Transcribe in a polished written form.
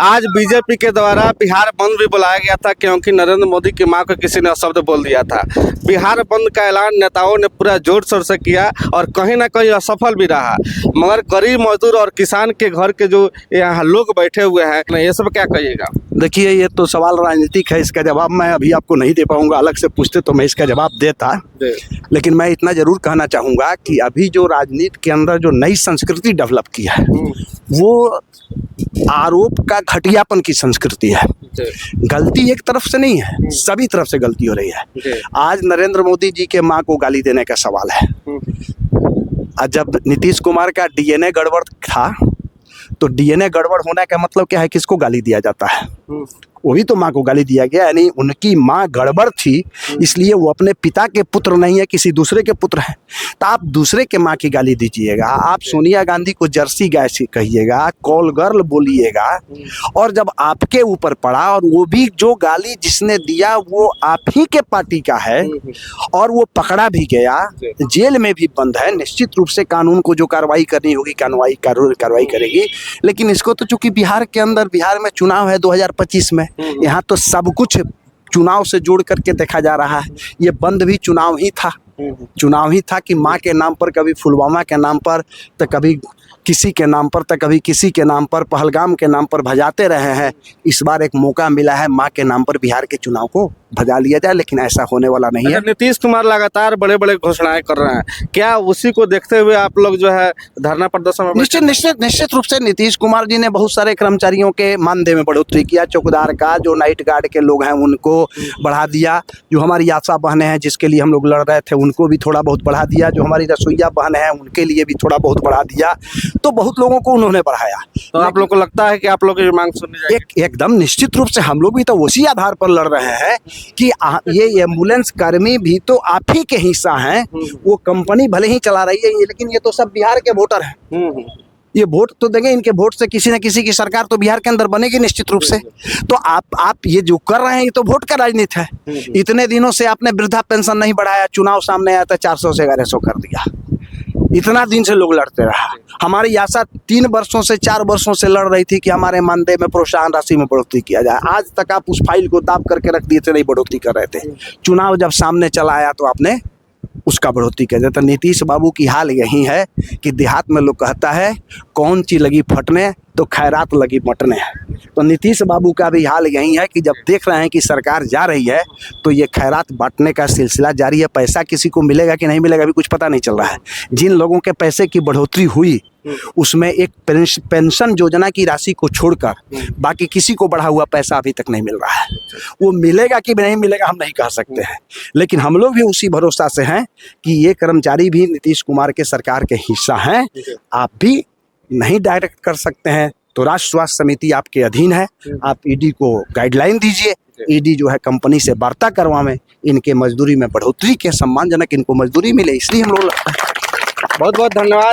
आज बीजेपी के द्वारा बिहार बंद भी बुलाया गया था क्योंकि नरेंद्र मोदी की मां को किसी ने शब्द बोल दिया था। बिहार बंद का ऐलान नेताओं ने पूरा जोर शोर से किया और कहीं ना कहीं असफल भी रहा। मगर गरीब मजदूर और किसान के घर के जो यहाँ लोग बैठे हुए हैं, ये सब क्या कहिएगा? देखिए, ये तो सवाल राजनीतिक है, इसका जवाब मैं अभी आपको नहीं दे पाऊंगा। अलग से पूछते तो मैं इसका जवाब देता, लेकिन मैं इतना जरूर कहना चाहूँगा कि अभी जो राजनीति के अंदर जो नई संस्कृति डेवलप की है वो आरोप का घटियापन की संस्कृति है। गलती एक तरफ से नहीं है, सभी तरफ से गलती हो रही है। आज नरेंद्र मोदी जी के मां को गाली देने का सवाल है। जब नीतीश कुमार का डीएनए गड़बड़ था तो डीएनए गड़बड़ होने का मतलब क्या है? किसको गाली दिया जाता है? वही तो माँ को गाली दिया गया, यानी उनकी माँ गड़बड़ थी, इसलिए वो अपने पिता के पुत्र नहीं है, किसी दूसरे के पुत्र हैं। तो आप दूसरे के माँ की गाली दीजिएगा, आप सोनिया गांधी को जर्सी गाय से कहिएगा, कॉल गर्ल बोलिएगा, और जब आपके ऊपर पड़ा और वो भी जो गाली जिसने दिया वो आप ही के पार्टी का है और वो पकड़ा भी गया, जेल में भी बंद है, निश्चित रूप से कानून को जो कार्रवाई करनी होगी कार्रवाई करेगी। लेकिन इसको तो चूंकि बिहार में चुनाव है 2025 में, यहाँ तो सब कुछ चुनाव से जोड़ करके देखा जा रहा है। ये बंद भी चुनाव ही था कि माँ के नाम पर, कभी पुलवामा के नाम पर, तो कभी किसी के नाम पर, तो कभी किसी के नाम पर, पहलगाम के नाम पर भजाते रहे हैं। इस बार एक मौका मिला है माँ के नाम पर बिहार के चुनाव को भजा लिया जाए, लेकिन ऐसा होने वाला नहीं है। नीतीश कुमार लगातार बड़े बड़े घोषणाएं कर रहे हैं, क्या उसी को देखते हुए आप लोग जो है धरना प्रदर्शन? निश्चित रूप से नीतीश कुमार जी ने बहुत सारे कर्मचारियों के मानदेय में बढ़ोतरी किया। चौकीदार का, जो नाइट गार्ड के लोग हैं उनको बढ़ा दिया। जो हमारी आशा बहनें हैं जिसके लिए हम लोग लड़ रहे थे उनको भी थोड़ा बहुत बढ़ा दिया। जो हमारी रसोईया बहनें हैं उनके लिए भी थोड़ा बहुत बढ़ा दिया। तो बहुत लोगों को उन्होंने बढ़ाया। तो आप लोग को लगता है कि आप लोग की मांग सुनी जाएगी? एकदम निश्चित रूप से हम लोग भी तो उसी आधार पर लड़ रहे हैं कि ये एम्बुलेंस कर्मी भी तो आप ही के हिस्सा हैं। वो कंपनी भले ही चला रही है, लेकिन ये तो सब बिहार के वोटर हैं। ये वोट तो देंगे, इनके वोट से किसी न किसी की सरकार तो बिहार के अंदर बनेगी निश्चित रूप से। तो आप ये जो कर रहे हैं ये तो वोट का राजनीति है। इतने दिनों से आपने वृद्धा पेंशन नहीं बढ़ाया, चुनाव सामने आया था 400 से 1100 कर दिया। इतना दिन से लोग लड़ते रहा। हमारी आशा 3 वर्षों से 4 वर्षों से लड़ रही थी कि हमारे मानदेय में प्रोत्साहन राशि में बढ़ोतरी किया जाए। आज तक आप उस फाइल को दाब करके रख दिए थे, नहीं बढ़ोतरी कर रहे थे। चुनाव जब सामने चला आया तो आपने उसका बढ़ोतरी कर दिया। तो नीतीश बाबू की हाल यही है कि देहात में लोग कहता है कौन ची लगी फटने तो खैरात लगी मटने। तो नीतीश बाबू का भी हाल यही है कि जब देख रहे हैं कि सरकार जा रही है तो ये खैरात बांटने का सिलसिला जारी है। पैसा किसी को मिलेगा कि नहीं मिलेगा अभी कुछ पता नहीं चल रहा है। जिन लोगों के पैसे की बढ़ोतरी हुई उसमें एक पेंशन योजना की राशि को छोड़कर बाकी किसी को बढ़ा हुआ पैसा अभी तक नहीं मिल रहा है। वो मिलेगा कि नहीं मिलेगा हम नहीं कह सकते हैं, लेकिन हम लोग भी उसी भरोसा से हैं कि ये कर्मचारी भी नीतीश कुमार के सरकार के हिस्सा हैं। आप भी नहीं डायरेक्ट कर सकते हैं तो राष्ट्र स्वास्थ्य समिति आपके अधीन है। आप ईडी को गाइडलाइन दीजिए, ईडी जो है कंपनी से वार्ता करवाएं, इनके मजदूरी में बढ़ोतरी के सम्मानजनक इनको मजदूरी मिले, इसलिए हम लोग। बहुत बहुत धन्यवाद।